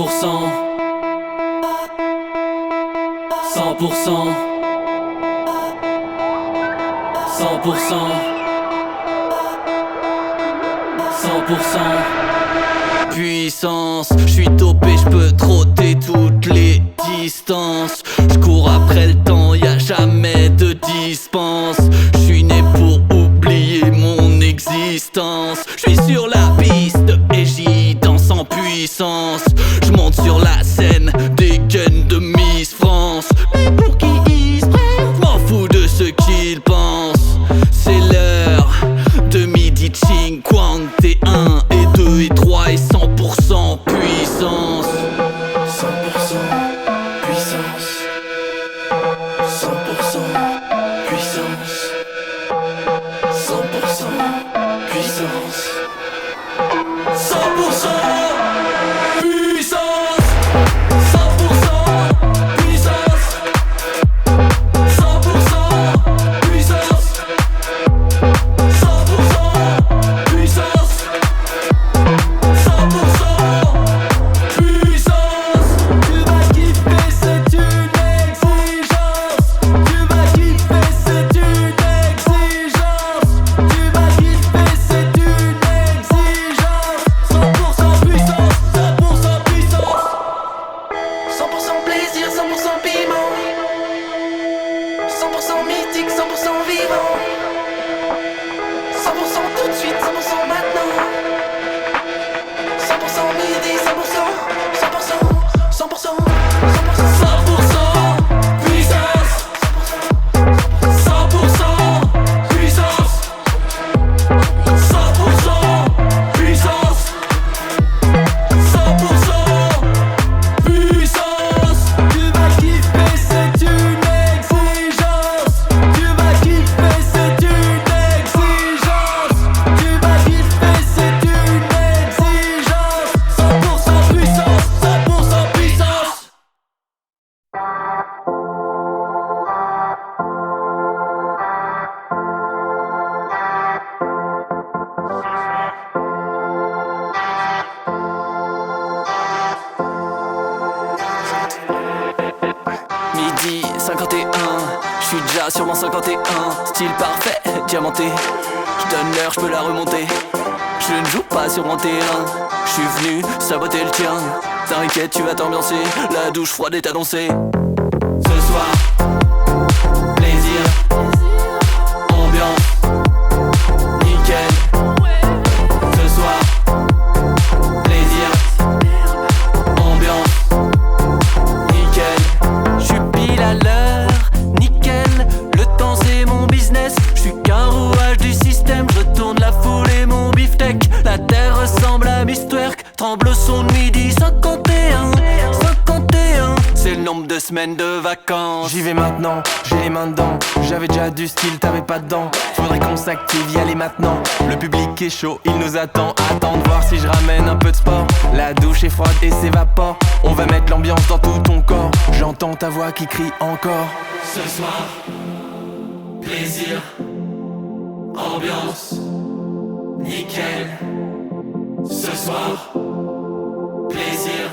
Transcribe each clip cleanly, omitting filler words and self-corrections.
100%, 100%, 100%, 100%. Puissance, je suis dopé, je peux trotter toutes les distances. Je cours après le temps, y'a jamais de dispense. Je suis né pour oublier mon existence. Je suis sur la piste et j'y danse en puissance. Je monte sur la scène des guns de Miss France. Mais pour qui ils se prennent, je m'en fous de ce qu'ils pensent. C'est l'heure de midi, ching, quang, t'es 1 et 2 et 3 et 100% puissance. 100% puissance. 100% puissance. 100% puissance. 100% puissance. 100% puissance. 100% puissance. 100% puissance. 100% puissance. Tu vas kiffer, c'est une exigence. Tu vas kiffer, c'est une exigence. Tu vas kiffer, c'est une exigence. 100% puissance, 100% puissance. 100% plaisir, 100% piment. 100% mythique, 100% vivant. 100% tout de suite, 100% maintenant. 100% midi, 100%, 100%, 100%, 100%, 100% puissance. 100% puissance. 100% puissance. 100% puissance. Tu vas kiffer, c'est une exigence. Tu vas kiffer, c'est une exigence. Tu vas kiffer, c'est une exigence. 100% puissance, 100% puissance. Midi 51, je suis déjà sur mon 51. Style parfait, diamanté. Je donne l'heure, je peux la remonter. Je ne joue pas sur mon terrain. Je suis venu saboter le tien. T'inquiète, tu vas t'ambiancer. La douche froide est annoncée. Ce soir, plaisir, ambiance, nickel. Ce soir, plaisir, ambiance, nickel. J'suis pile à l'heure, nickel. Le temps c'est mon business. J'suis qu'un rouage du système. Je retourne la foule et mon beefsteak. La terre ressemble à Mistwerk. Tremble au son de midi 51, 51. C'est le nombre de semaines de vacances. J'y vais maintenant, j'ai les mains dedans. J'avais déjà du style, t'avais pas de dents. Faudrait qu'on s'active, y aller maintenant. Le public est chaud, il nous attend. Attends de voir si je ramène un peu de sport. La douche est froide et s'évapore. On va mettre l'ambiance dans tout ton corps. J'entends ta voix qui crie encore. Ce soir, plaisir, ambiance, nickel. Ce soir, plaisir,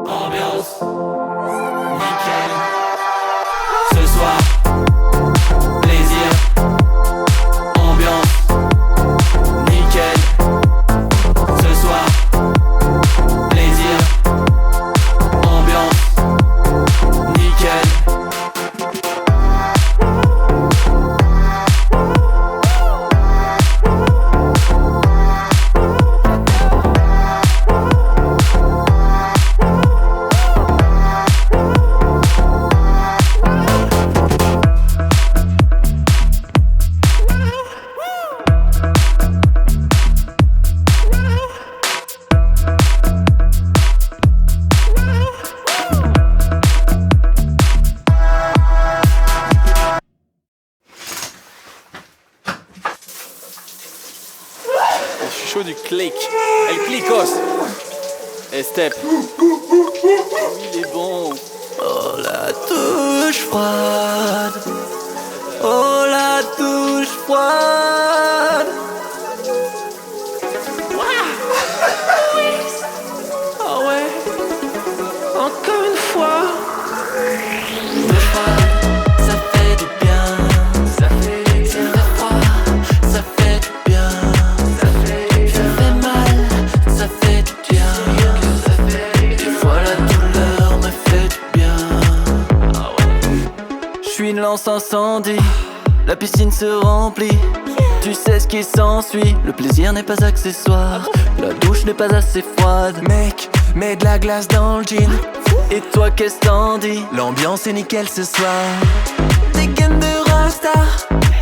ambiance, nickel. Ce soir, plaisir, ambiance, nickel. Ce soir, plaisir, ambiance, nickel. Je suis chaud du click. El clicos. Et step. Il est bon. Oh la douche froide. Oh la douche froide. Ah ouais. L'ambiance incendie, la piscine se remplit. Tu sais ce qui s'ensuit, le plaisir n'est pas accessoire. La douche n'est pas assez froide. Mec, mets de la glace dans le jean. Et toi qu'est-ce t'en dis? L'ambiance est nickel ce soir. Des games de rockstar,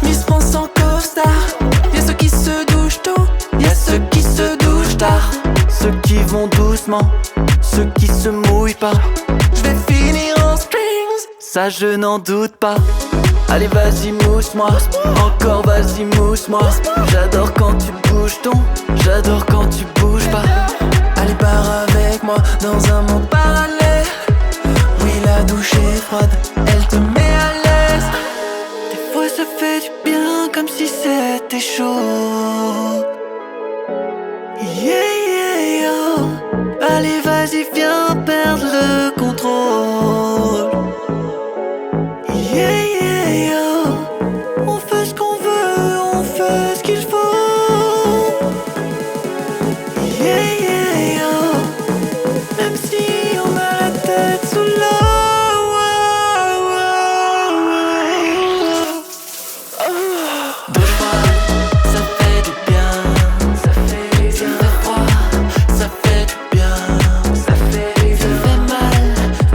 Miss France en costard. Y'a ceux qui se douchent tôt, y'a ceux qui se douchent tard. Ceux qui vont doucement, ceux qui se mouillent pas. Je vais finir en strings, Ça je n'en doute pas. Allez vas-y mousse-moi, encore vas-y mousse-moi. J'adore quand tu bouges ton, j'adore quand tu bouges pas. allez pars avec moi dans un monde parallèle. Oui la douche est froide, elle te met à l'aise. Des fois ça fait du bien comme si c'était chaud. Yeah yeah yo. Allez vas-y viens perdre le contrôle. Yeah yeah yo. On fait ce qu'on veut, on fait ce qu'il faut. Yeah yeah yo. Même si on a la tête sous l'eau. Douche froide, ça fait du bien. Ça fait froid, ça fait du bien. Ça fait mal,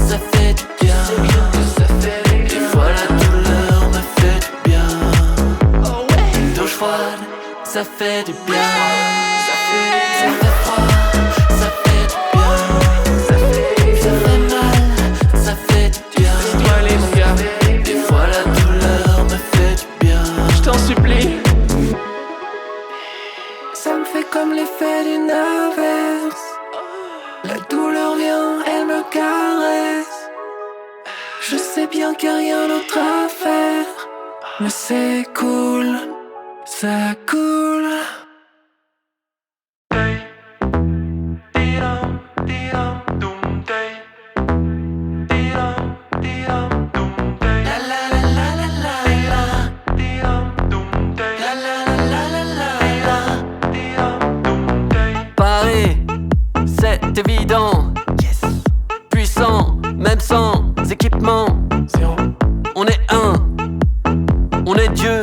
ça fait du bien. Des fois la douleur me fait du bien. Douche froide, ça fait du bien. Ça fait froid, ça fait du bien. Ça fait mal, ça fait du bien. Allez mon gars, Des fois la douleur me fait du bien. je t'en supplie. Ça me fait comme l'effet d'une averse. La douleur vient, elle me caresse. Je sais bien qu'il n'y a rien d'autre à faire, mais c'est cool, ça coule. Paris, c'est évident. Puissant, même sans équipement. On est un, on est Dieu.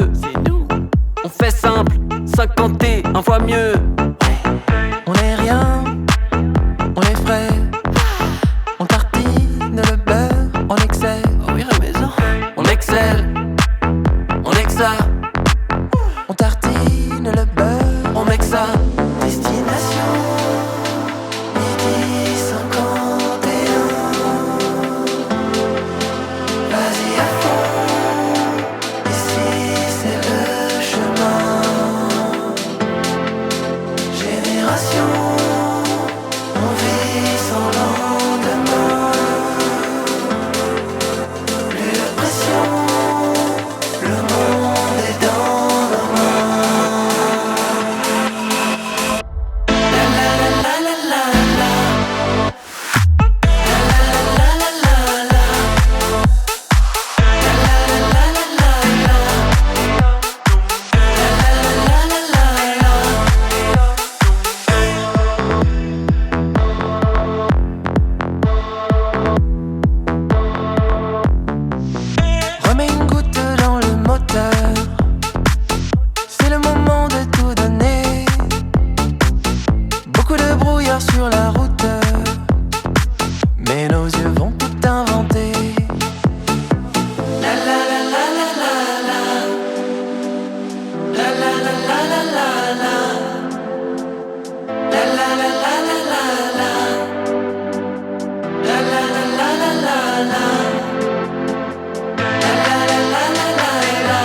On fait simple, 50 un fois mieux. On est rien, on est frais. On tartine le beurre en excès. Oh oui, la maison. On excelle, on exa. On tartine le beurre, On met que ça. destination midi 51. Vas-y à fond, ici c'est le chemin. Génération, on vit sans lendemain. Plus de pression, le monde est dans nos mains. La la la la la la la. La la la la la la. La la la la la la. La la la la la. Remets une goutte dans le moteur. C'est le moment de tout donner. Beaucoup de brouillard sur la route, mais nos yeux vont tout inventer. La la la la la la la. La la la la la la la. La la la la la la la. La la la la la la la. La la la la la la la.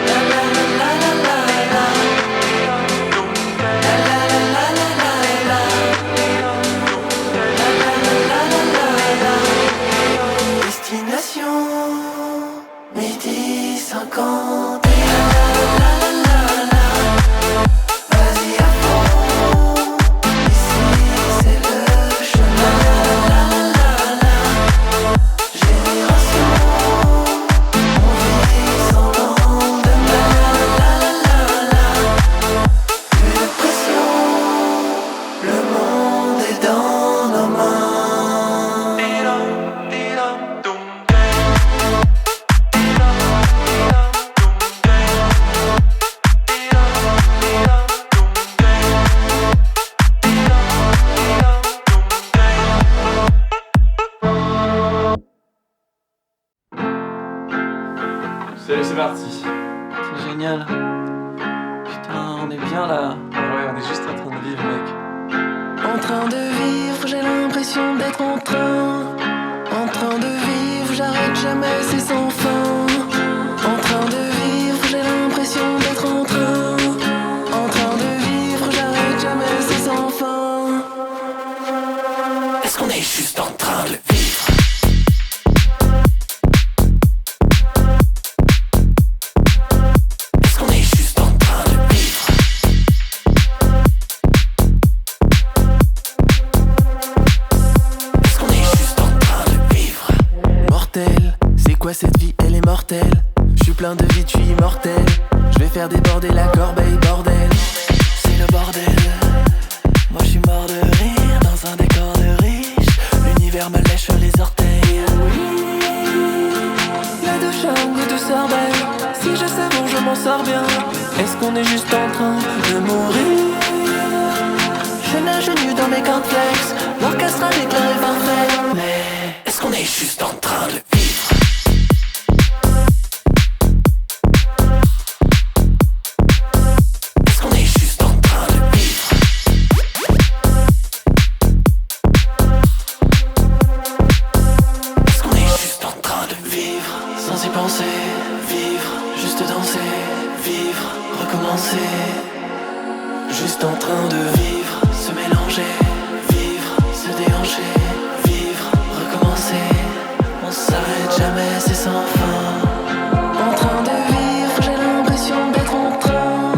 La la la la la la la. La la la la la la la. La la la la la parti. C'est génial. Putain, on est bien là. Ouais, on est juste en train de vivre, mec. En train de vivre, j'ai l'impression d'être en train. En train de vivre, j'arrête jamais, c'est sans fin. En train de vivre, j'ai l'impression d'être en train. En train de vivre, j'arrête jamais, c'est sans fin. Est-ce qu'on est juste en train de le vivre? Est-ce qu'on est juste en train de le vivre? Est-ce qu'on est juste en train de vivre? Mortel, c'est quoi cette vie? Elle est mortelle. Je suis plein de vie, tu es immortel. Je vais faire déborder la corbeille, bordel. C'est le bordel. Moi je suis mort de rire dans un décor de riche. L'univers me lèche les orteils. La douche a un goût de sorbet. Si je savoure, je m'en sors bien. Est-ce qu'on est juste en train de mourir? Je nage nu dans mes cornflakes. L'orchestre avec le parfait. Mais est-ce qu'on est juste en train de vivre? Est-ce qu'on est juste en train de vivre? Est-ce qu'on est juste en train de vivre? Sans y penser, vivre, juste danser, vivre, recommencer. Juste en train de vivre, se mélanger, vivre, se déhancher, vivre, recommencer. On s'arrête jamais, c'est sans fin. En train de vivre, j'ai l'impression d'être en train.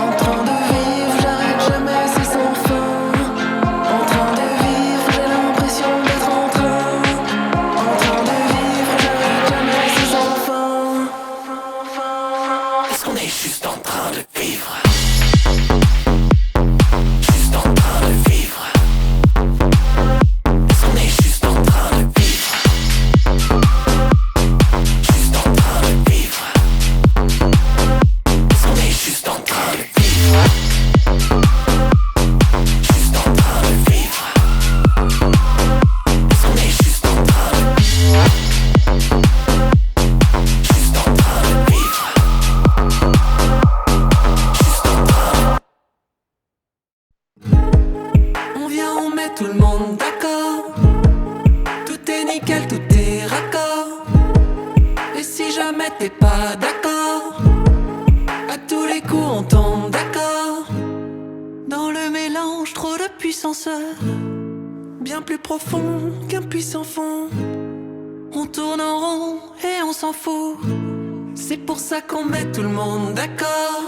En train de vivre, j'arrête jamais, c'est sans fin. En train de vivre, j'ai l'impression d'être en train. En train de vivre, j'arrête jamais, c'est sans fin. Est-ce qu'on est juste en train de vivre? Juste en train de vivre. Est-ce qu'on est juste en train de vivre? Juste en train de vivre. Est-ce qu'on est juste en train de vivre? Juste en train de vivre. Est-ce qu'on est juste en train de vivre? Juste en train de vivre. Juste en train. On vient, on met tout le monde d'accord. Tout est nickel, tout est raccord. Et si jamais t'es pas d'accord, à tous les coups on tombe d'accord. Dans le mélange, trop de puissance, bien plus profond qu'un puissant fond. On tourne en rond et on s'en fout. C'est pour ça qu'on met tout le monde d'accord.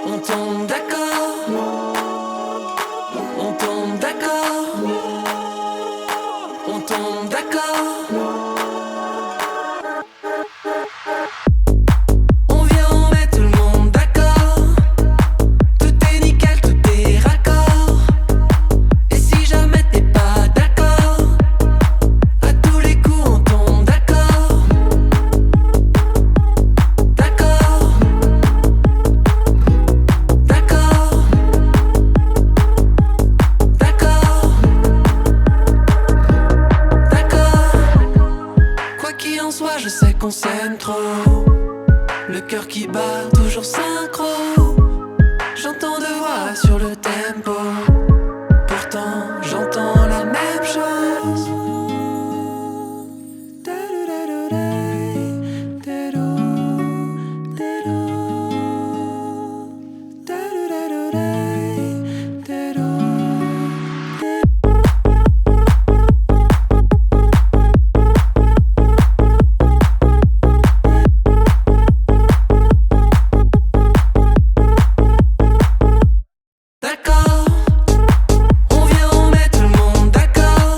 On tombe d'accord. On tombe d'accord. On tombe d'accord. On vient, on met tout le monde d'accord. Tout est nickel, tout est raccord. Et si jamais t'es pas d'accord, à tous les coups on tombe d'accord. D'accord. D'accord. D'accord. D'accord. Quoi qu'il en soit, je sais qu'on s'aime trop. Le cœur qui bat toujours synchro. J'entends deux voix sur le tempo. Pourtant, j'entends la même chose. D'accord. On vient, on met tout le monde d'accord.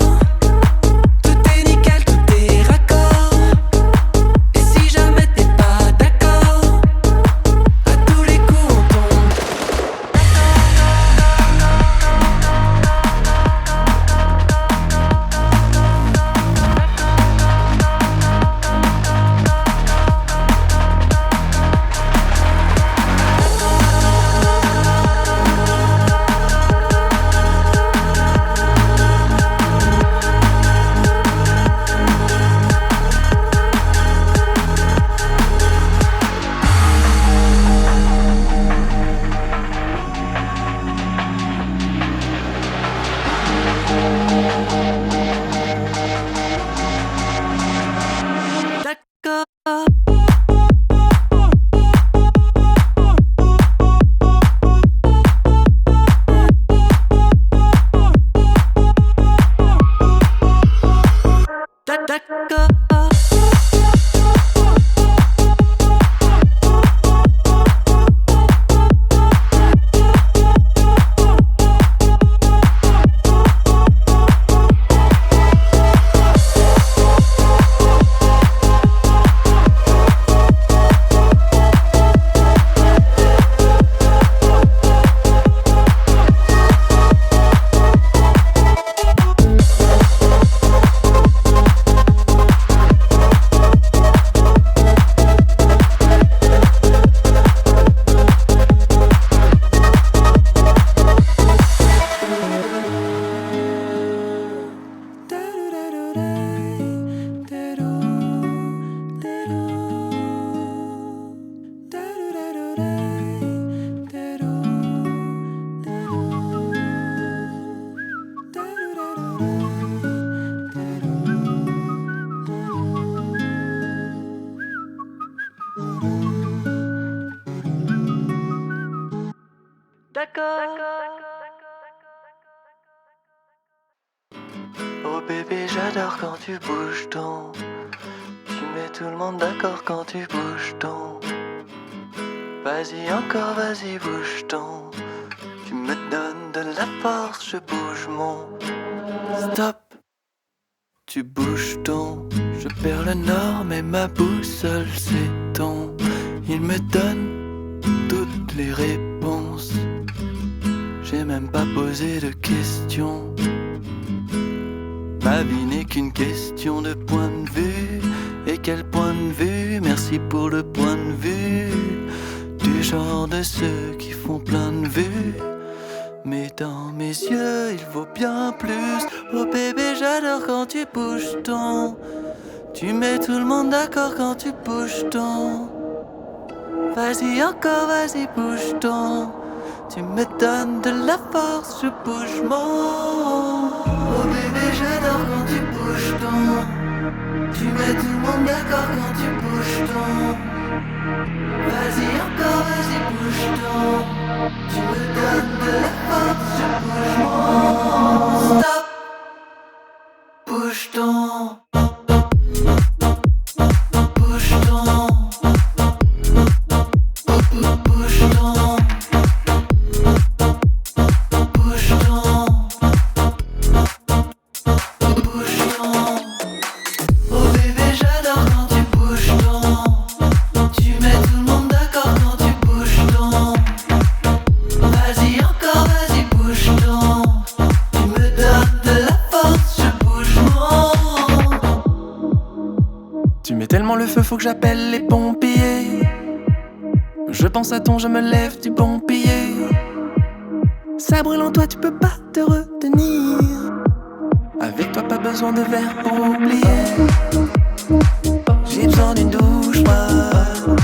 Oh bébé, j'adore quand tu bouges ton. Tu mets tout le monde d'accord quand tu bouges ton. Vas-y encore, vas-y bouge ton. Tu me donnes de la force, je bouge mon. Stop. Tu bouges ton. Je perds le nord mais ma boussole c'est ton. Il me donne toutes les réponses. J'ai même pas posé de questions. Ma vie n'est qu'une question de point de vue. Et quel point de vue? Merci pour le point de vue. Du genre de ceux qui font plein de vues. Mais dans mes yeux il vaut bien plus. Oh bébé, j'adore quand tu bouges ton. Tu mets tout le monde d'accord quand tu bouges ton. Vas-y encore, vas-y bouge ton. Tu me donnes de la force, je bouge mon. Oh bébé, j'adore quand tu bouges ton. Tu mets tout le monde d'accord quand tu bouges ton. Vas-y encore, vas-y bouge ton. Tu me donnes de la force, je bouge mon. Stop. Bouge ton. Bouge ton. Bouge ton. Faut que j'appelle les pompiers. Je pense à ton, je me lève du bon pied. Ça brûle en toi, tu peux pas te retenir. Avec toi, pas besoin de verre pour oublier. J'ai besoin d'une douche froide.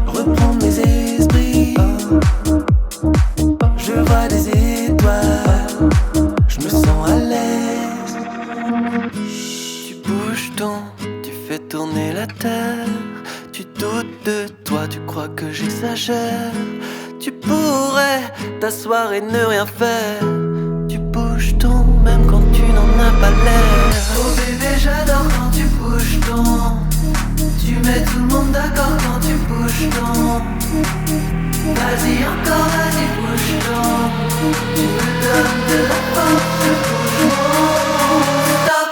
Reprendre mes esprits. Je vois des étoiles. Je me sens à l'aise. Tu bouges ton. Fais tourner la terre. Tu doutes de toi, tu crois que j'exagère. Tu pourrais t'asseoir et ne rien faire. Tu bouges ton, même quand tu n'en as pas l'air. Oh bébé, j'adore quand tu bouges ton. Tu mets tout le monde d'accord quand tu bouges ton. Vas-y encore, vas-y bouge ton. Tu me donnes de la force, je bouge mon. Stop.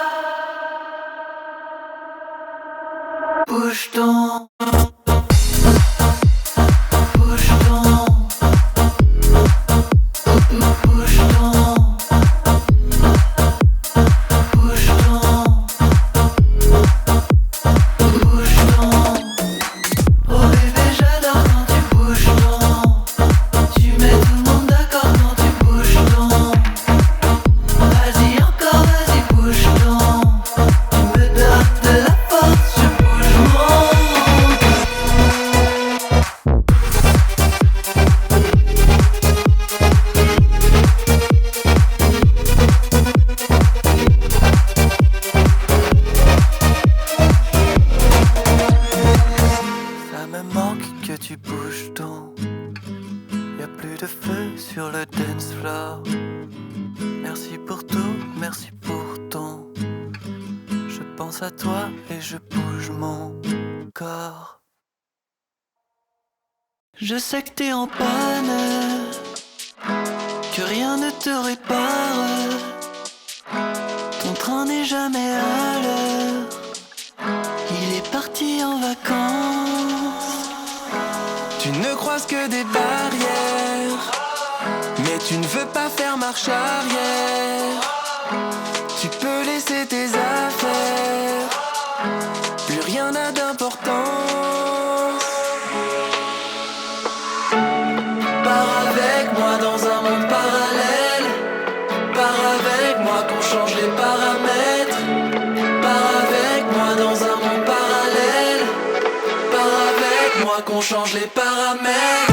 Bouge ton. Bouge ton. Bouge ton. Bouge ton. Bouge ton. Oh bébé, j'adore quand tu bouges ton. Tu mets tout le monde d'accord quand tu bouges ton. Vas-y encore, vas-y bouge ton. Tu me donnes de la force, je bouge mon. Ça me manque que tu bouges ton. Y'a plus de feu sur le dance floor. Merci pour tout, merci pour ton. Je pense à toi et je bouge mon corps. Je sais que t'es en panne, que rien ne te répare. Ton train n'est jamais à l'heure. Il est parti en vacances. Tu ne croises que des barrières, mais tu ne veux pas faire marche arrière. Tu peux laisser tes affaires, plus rien n'a d'importance. Pars avec moi dans un monde parallèle. Pars avec moi qu'on change les paramètres. Pars avec moi dans un monde parallèle. Pars avec moi qu'on change les paramètres.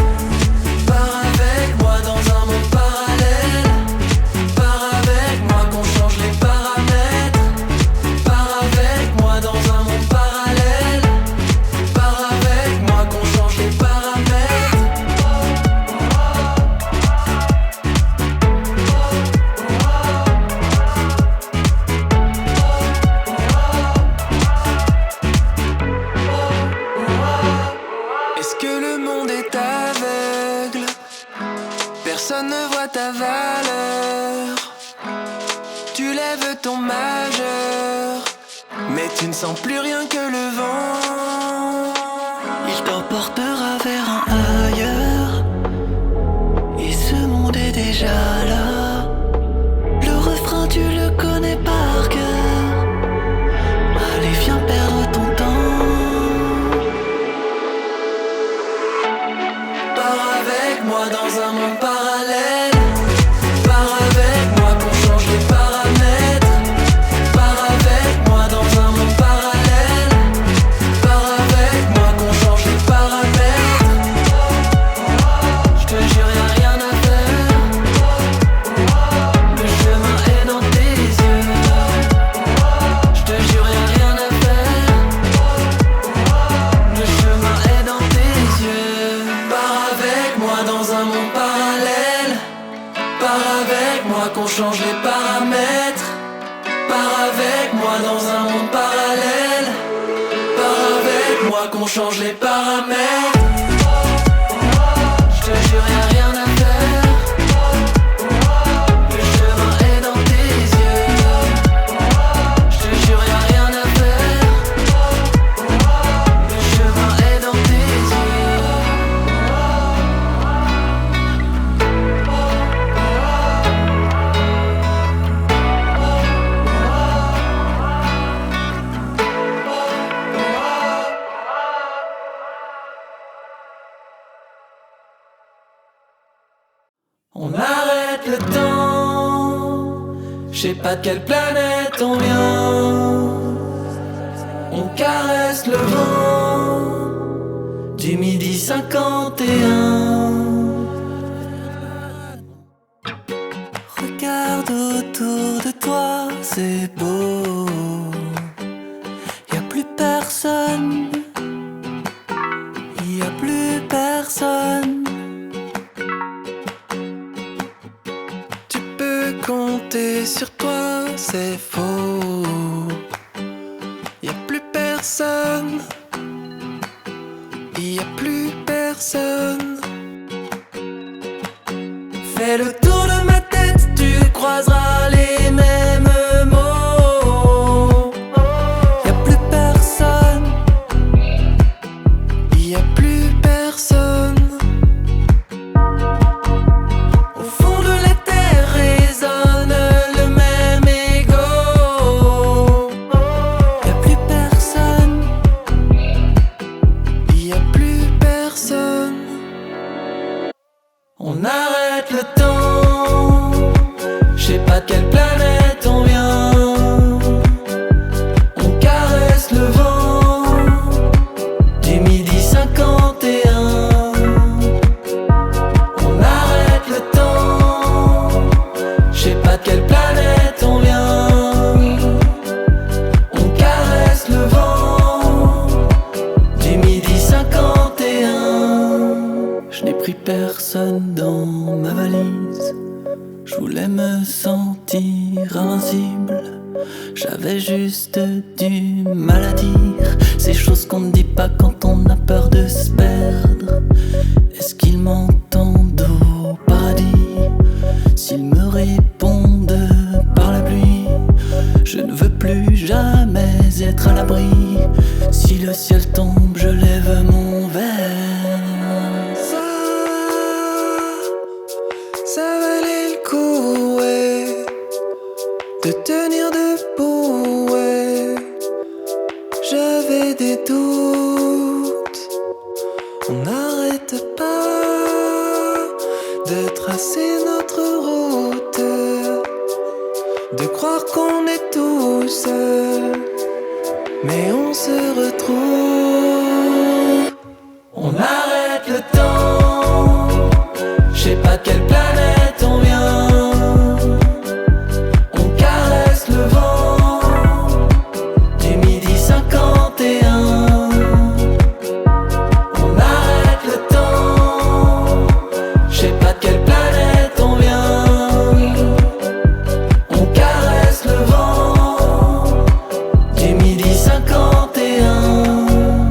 Pars avec moi dans un monde parallèle. Pars avec moi qu'on change les paramètres. Pars avec moi dans un monde parallèle. Pars avec moi qu'on change les paramètres. Tu lèves ton majeur, mais tu ne sens plus rien que le vent. Il t'emportera vers un ailleurs, et ce monde est déjà là. Le refrain tu le connais par cœur. Allez viens perdre ton temps. Pars avec moi dans un monde parallèle. Pars avec moi qu'on change les paramètres. Pars avec moi dans un monde parallèle. Pars avec moi qu'on change les paramètres. Je te jure y'a rien à faire. Le chemin est dans tes yeux. Je te jure y'a rien à faire. Le chemin est dans tes yeux. Pars avec moi dans un monde parallèle. Pars avec moi qu'on change les paramètres. Pars avec moi dans un monde parallèle. Pars avec moi qu'on change les paramètres. Je te jure y'a rien à faire. Le chemin est dans tes yeux. Je te jure y'a rien à faire. Le chemin est dans tes yeux. On arrête le temps. Je sais pas de quelle planète on vient. On caresse le vent du midi 51. Regarde autour de toi, c'est beau. Y a plus personne. Y a plus personne. Tu peux compter sur toi, c'est faux. Y a plus personne. Y a plus personne. Fais le tour de ma tête, tu croiseras les mêmes mots. Y a plus personne. Y a plus personne. Au fond de la terre résonne le même écho. Y a plus personne. Y a plus personne. On arrête le temps. Je sais pas de quelle planète on vient. On caresse le vent du midi 51. On arrête le temps. Je sais pas de quelle planète on vient. On caresse le vent du midi 51. Je n'ai pris personne dans ma valise. Je voulais me sentir invincible. J'avais juste du mal à dire. Ces choses qu'on ne dit pas quand on a peur de se perdre. Est-ce qu'ils m'entendent au paradis? S'ils me répondent par la pluie, je ne veux plus jamais être à l'abri. Si le ciel tombe, je lève mon verre. Ça valait le coup, ouais, de tenir debout, ouais. J'avais des doutes. On n'arrête pas de tracer notre route, de croire qu'on est tout seul, mais on se retrouve. On arrête le temps. Je sais pas de quelle planète on vient. On caresse le vent du midi 51. On arrête le temps. Je sais pas de quelle planète on vient. On caresse le vent du midi 51.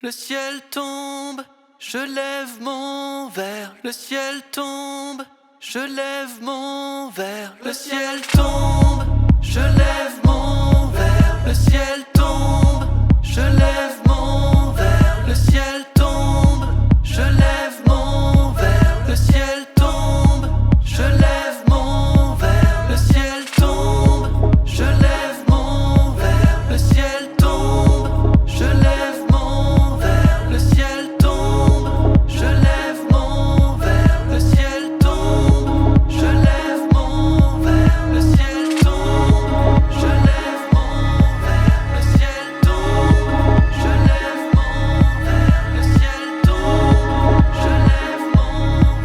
Le ciel tombe, je lève mon verre. Le ciel tombe, je lève mon verre. Le ciel tombe, je lève mon verre. Le ciel tombe, je lève mon verre. Le ciel tombe, je lève mon verre. Le ciel tombe, je lève mon verre. Le ciel tombe, je lève mon verre. Le ciel tombe, je lève mon verre. Le ciel tombe, je lève mon verre. Le ciel tombe, je lève mon verre. Le ciel tombe, je lève mon verre. Le ciel tombe, je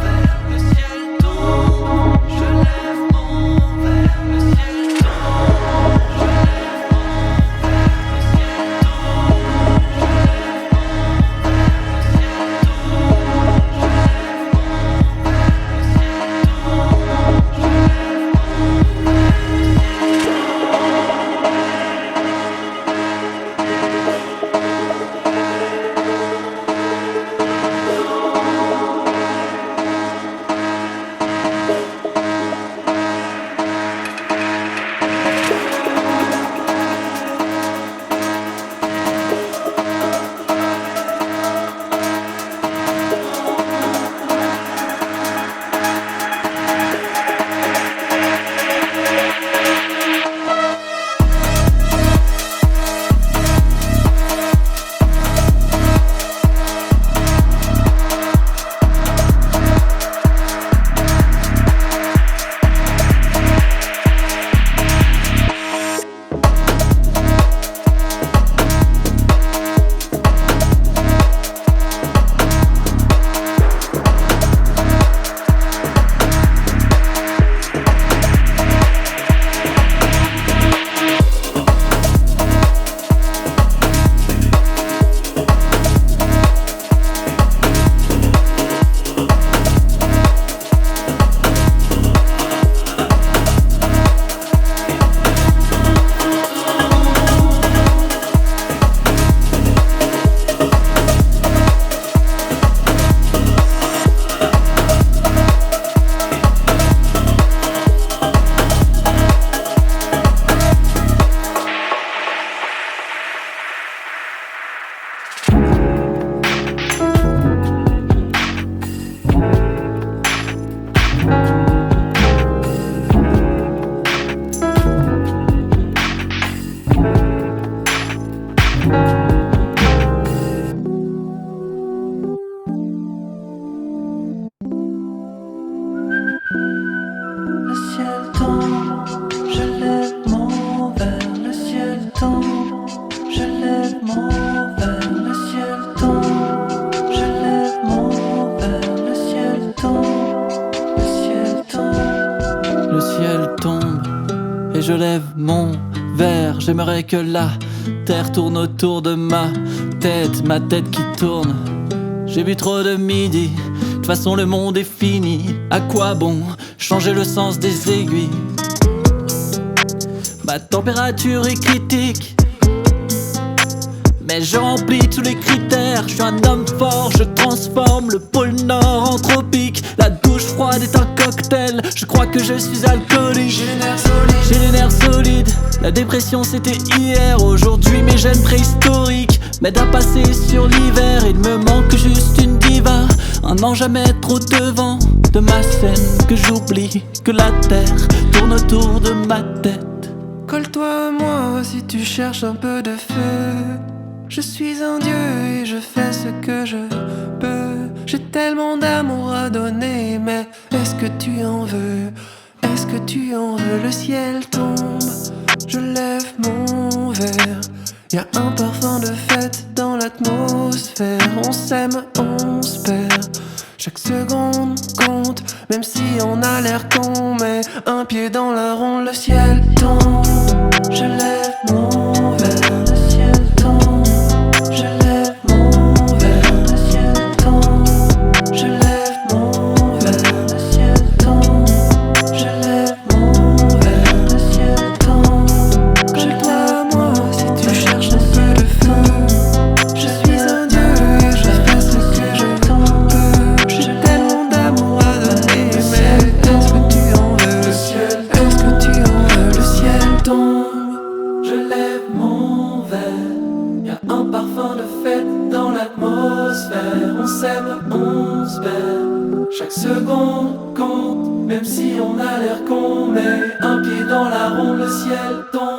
lève mon verre. Le ciel tombe, je lève mon verre. Le ciel tombe, je lève mon verre. Le ciel je lève mon verre. J'aimerais que la terre tourne autour de ma tête qui tourne. J'ai bu trop de midi, de toute façon le monde est fini. À quoi bon changer le sens des aiguilles? Ma température est critique, mais je remplis tous les critères. Je suis un homme fort, je transforme le pôle Nord en tropique. La douche froide est un cocktail, je crois que je suis alcoolique. J'ai les nerfs solides, la dépression c'était hier. Aujourd'hui mes gènes préhistoriques m'aident à passer sur l'hiver. Il me manque juste une diva, un ange à mettre au devant de ma scène. Que j'oublie que la terre tourne autour de ma tête. Colle-toi à moi si tu cherches un peu de feu. Je suis un dieu et je fais ce que je peux. J'ai tellement d'amour à donner, mais est-ce que tu en veux? Est-ce que tu en veux? Le ciel tombe, je lève mon verre. Y'a un parfum de fête dans l'atmosphère. On s'aime, on se perd. Chaque seconde compte, même si on a l'air con. Mais un pied dans la ronde, le ciel tombe, je lève mon verre. Le ciel tombe, je lève mon verre. Le ciel tombe, je lève mon verre. Le ciel tombe, je lève mon verre. Le ciel tombe, je dois à moi si tu cherches un peu de feu. Je suis un dieu s'aime, on se baise. Chaque seconde compte, même si on a l'air con. Mais un pied dans la ronde, le ciel tombe.